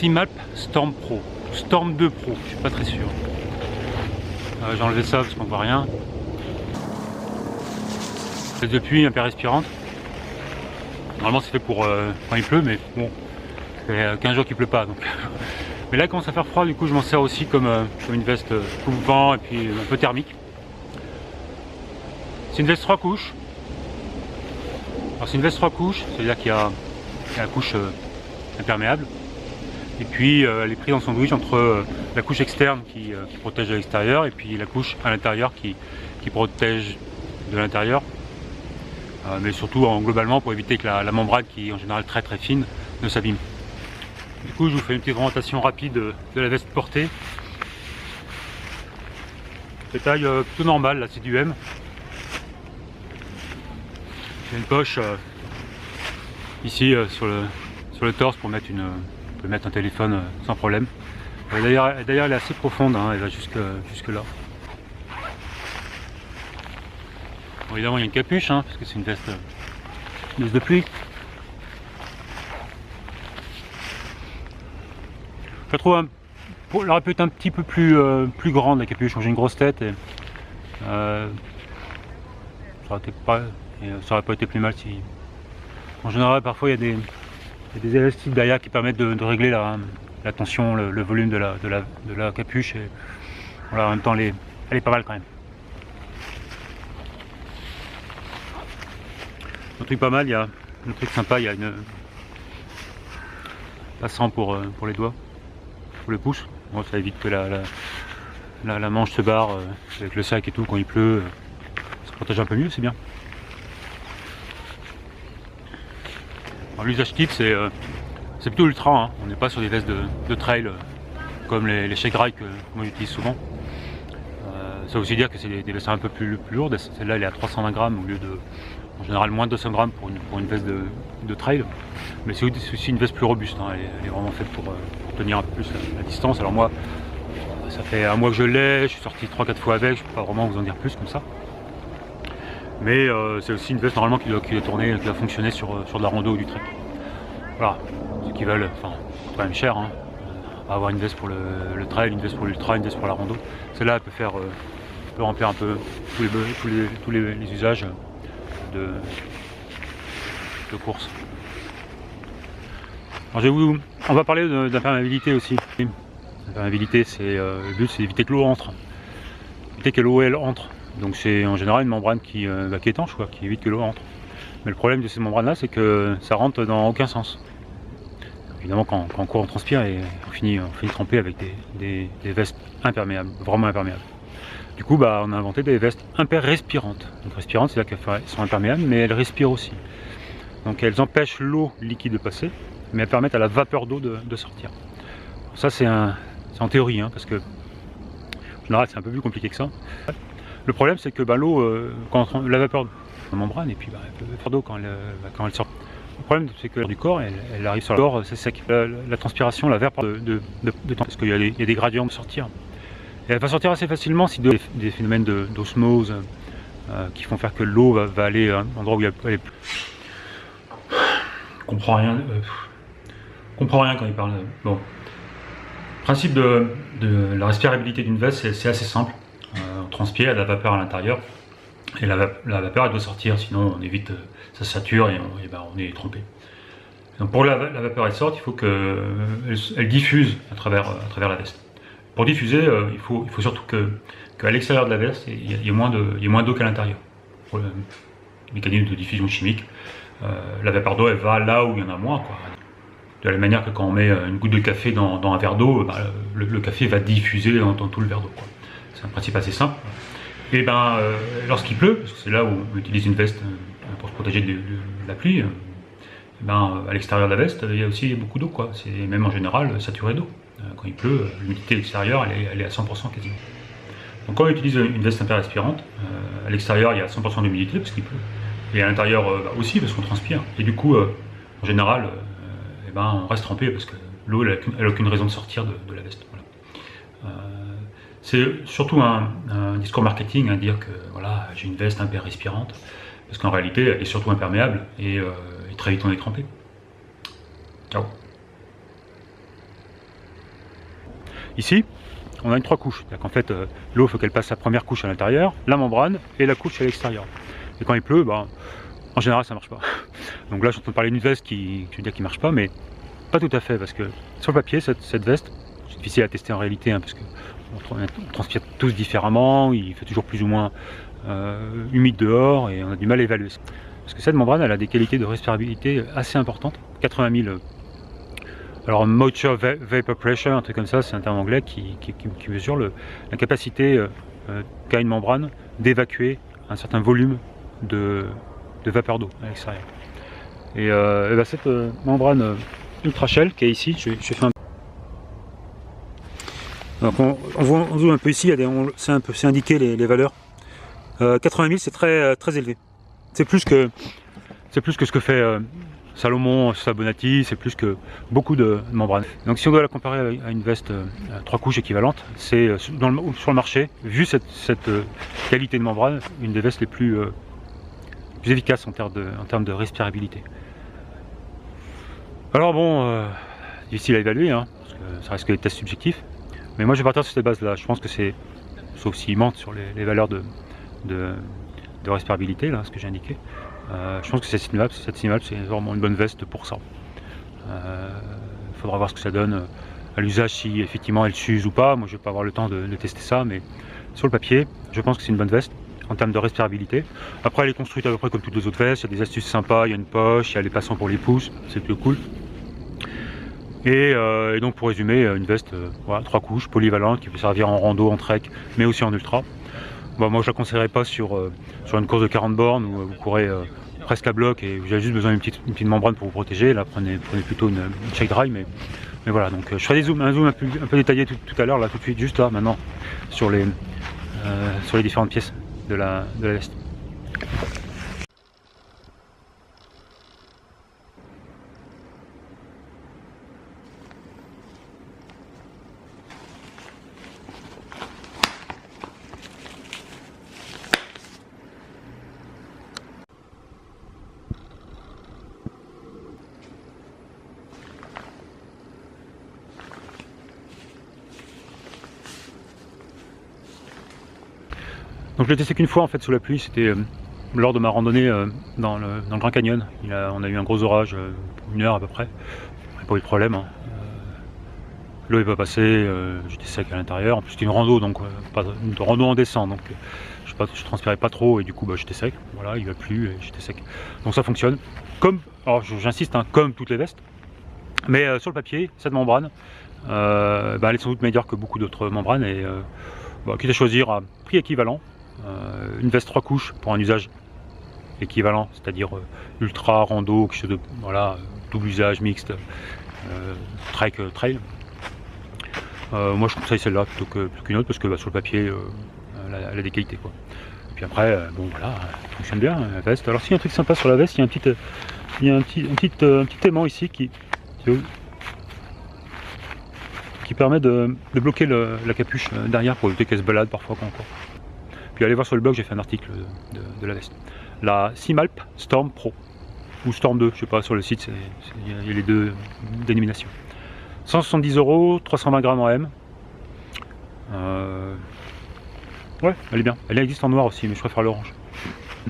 Maximap Storm Pro, Storm 2 Pro, je suis pas très sûr. J'ai enlevé ça parce qu'on voit rien. C'est depuis un peu respirante. Normalement c'est fait pour quand il pleut, mais bon, ça fait 15 jours qu'il pleut pas donc. Mais là il commence à faire froid, du coup je m'en sers aussi comme une veste coupe-vent et puis un peu thermique. C'est une veste 3 couches. Alors c'est une veste 3 couches, c'est-à-dire qu'il y a la couche imperméable. Et puis elle est prise en sandwich entre la couche externe qui protège à l'extérieur et puis la couche à l'intérieur qui protège de l'intérieur. Mais surtout globalement pour éviter que la membrane qui est en général très fine ne s'abîme. Du coup je vous fais une petite présentation rapide de la veste portée. C'est taille plutôt normale, là c'est du M. J'ai une poche ici sur le torse pour mettre on peut mettre un téléphone sans problème. D'ailleurs elle est assez profonde, hein, elle va jusque là. Bon, évidemment il y a une capuche hein, parce que c'est une veste de pluie. Je la trouve elle aurait pu être un petit peu plus grande la capuche. J'ai une grosse tête et ça aurait pas été plus mal si. En général parfois il y a des élastiques derrière qui permettent de régler la tension, le volume de la capuche et voilà, en même temps elle est pas mal quand même. Un truc pas mal, il y a un truc sympa, il y a une passant pour les doigts, pour le pouce. Bon, ça évite que la manche se barre avec le sac et tout quand il pleut, ça protège un peu mieux, c'est bien. L'usage type c'est plutôt ultra, hein. On n'est pas sur des vestes de trail comme les shake ride que moi j'utilise souvent. Ça veut aussi dire que c'est des vestes un peu plus lourdes. Celle-là elle est à 320 grammes au lieu de en général moins de 200 grammes pour une veste de trail. Mais c'est aussi une veste plus robuste, hein. Elle est vraiment faite pour tenir un peu plus la distance. Alors moi ça fait un mois que je l'ai, je suis sorti 3-4 fois avec, je peux pas vraiment vous en dire plus comme ça. Mais c'est aussi une veste normalement qui doit tourner, qui doit fonctionner sur de la rando ou du trek. Voilà, ceux qui veulent, enfin, c'est quand même cher, hein. On va avoir une veste pour le trail, une veste pour l'ultra, une veste pour la rando. Celle-là, elle peut remplir un peu tous les usages de course. Alors on va parler d'imperméabilité aussi. L'imperméabilité, le but c'est d'éviter que l'eau entre, éviter que l'eau entre. Donc c'est en général une membrane qui est étanche, quoi, qui évite que l'eau entre. Mais le problème de ces membranes là c'est que ça rentre dans aucun sens. Évidemment quand on court on transpire et on finit trempé avec des vestes imperméables, vraiment imperméables. Du coup on a inventé des vestes imperrespirantes. Donc respirantes c'est-à-dire qu'elles sont imperméables mais elles respirent aussi. Donc elles empêchent l'eau liquide de passer mais elles permettent à la vapeur d'eau de sortir. Alors ça c'est en théorie hein, parce que en général c'est un peu plus compliqué que ça. Le problème c'est que l'eau, quand la vapeur de la membrane et puis elle peut faire d'eau quand elle sort. Le problème c'est que du corps, elle arrive sur le corps, c'est sec. La transpiration, la vapeur de temps, parce qu'il y a des gradients de sortir. Et elle va sortir assez facilement si des phénomènes d'osmose qui font faire que l'eau va aller à un endroit où elle est plus. Je comprends rien quand il parle. Bon. Le principe de la respirabilité d'une veste, c'est assez simple. On transpire, il y a de la vapeur à l'intérieur et la vapeur elle doit sortir, sinon on évite, ça sature et on est trompé. Donc pour la vapeur elle sorte, il faut qu'elle diffuse à travers la veste. Pour diffuser, il faut surtout qu'à l'extérieur de la veste, il y ait moins d'eau qu'à l'intérieur. Pour le mécanisme de diffusion chimique, la vapeur d'eau elle va là où il y en a moins, quoi. De la même manière que quand on met une goutte de café dans un verre d'eau, le café va diffuser dans tout le verre d'eau, quoi. C'est un principe assez simple. Et lorsqu'il pleut, parce que c'est là où on utilise une veste pour se protéger de la pluie, à l'extérieur de la veste, il y a aussi beaucoup d'eau, quoi. C'est même en général saturé d'eau. Quand il pleut, l'humidité extérieure, elle est à 100% quasiment. Donc quand on utilise une veste imperrespirante, à l'extérieur il y a 100% d'humidité parce qu'il pleut. Et à l'intérieur aussi parce qu'on transpire. Et du coup, en général, on reste trempé parce que l'eau elle n'a aucune raison de sortir de la veste. Voilà. C'est surtout un discours marketing, dire que voilà, j'ai une veste imperrespirante, parce qu'en réalité elle est surtout imperméable et très vite on est trempé. Ciao. Ici, on a une 3 couches. C'est-à-dire qu'en fait, l'eau, il faut qu'elle passe sa première couche à l'intérieur, la membrane et la couche à l'extérieur. Et quand il pleut, bah, en général, ça marche pas. Donc là, je suis en train de parler d'une veste qui marche pas, mais pas tout à fait, parce que sur le papier, cette veste, c'est difficile à tester en réalité, hein, parce que on transpire tous différemment, il fait toujours plus ou moins humide dehors, et on a du mal à évaluer. Parce que cette membrane, elle a des qualités de respirabilité assez importantes, 80 000. Alors moisture vapor pressure, un truc comme ça, c'est un terme anglais qui mesure la capacité qu'a une membrane d'évacuer un certain volume de vapeur d'eau à l'extérieur. Et ben cette membrane ultra shell qui est ici, je fais un... Donc on zoome un peu ici, c'est indiqué les valeurs. 80 000, c'est très élevé. C'est plus que ce que fait Salomon, Sabonati, c'est plus que beaucoup de membranes. Donc si on doit la comparer à une veste 3 couches équivalente, c'est sur le marché, vu cette qualité de membrane, une des vestes les plus efficaces en termes de respirabilité. Alors bon, difficile à évaluer, hein, parce que ça reste que des tests subjectifs, mais moi je vais partir sur cette base là. Je pense que c'est, sauf s'il mente sur les valeurs de respirabilité, là, ce que j'ai indiqué, je pense que cette Simlab c'est vraiment une bonne veste pour ça. Faudra voir ce que ça donne à l'usage, si effectivement elle s'use ou pas. Moi je vais pas avoir le temps de tester ça, mais sur le papier, je pense que c'est une bonne veste en termes de respirabilité. Après elle est construite à peu près comme toutes les autres vestes, il y a des astuces sympas, il y a une poche, il y a les passants pour les pouces, c'est plutôt cool. Et donc pour résumer, une veste voilà, 3 couches, polyvalente, qui peut servir en rando, en trek, mais aussi en ultra. Bon, moi je la conseillerais pas sur une course de 40 bornes où vous courez presque à bloc et vous avez juste besoin d'une petite membrane pour vous protéger. Là prenez plutôt une shake dry, mais voilà. Donc je ferai un zoom un peu détaillé tout à l'heure, là tout de suite, juste là maintenant, sur les différentes pièces de la veste. Donc je l'ai testé qu'une fois en fait sous la pluie, c'était lors de ma randonnée dans le Grand Canyon. On a eu un gros orage, 1 heure à peu près, j'ai pas eu de problème. Hein. L'eau n'est pas passée, j'étais sec à l'intérieur, en plus c'était une rando, donc pas une rando en descente, donc je transpirais pas trop et du coup bah, j'étais sec, voilà, il va plus et j'étais sec. Donc ça fonctionne, alors j'insiste, hein, comme toutes les vestes, mais sur le papier, cette membrane, bah, elle est sans doute meilleure que beaucoup d'autres membranes et bah, quitte à choisir à prix équivalent, une veste 3 couches pour un usage équivalent, c'est-à-dire ultra, rando, quelque chose de voilà, double usage, mixte, trek, trail. Moi je conseille celle-là plutôt qu'une autre parce que bah, sur le papier elle a des qualités quoi. Et puis après bon voilà, elle fonctionne bien la veste. Alors s'il y a un truc sympa sur la veste, il y a un petit aimant ici qui permet de bloquer la capuche derrière pour éviter qu'elle se balade parfois quand on court. Puis allez voir sur le blog, j'ai fait un article de la veste. La Simalp Storm Pro, ou Storm 2, je sais pas, sur le site, il y a les deux dénominations. 170 €, 320 grammes en M. Ouais, elle est bien. Elle existe en noir aussi, mais je préfère l'orange.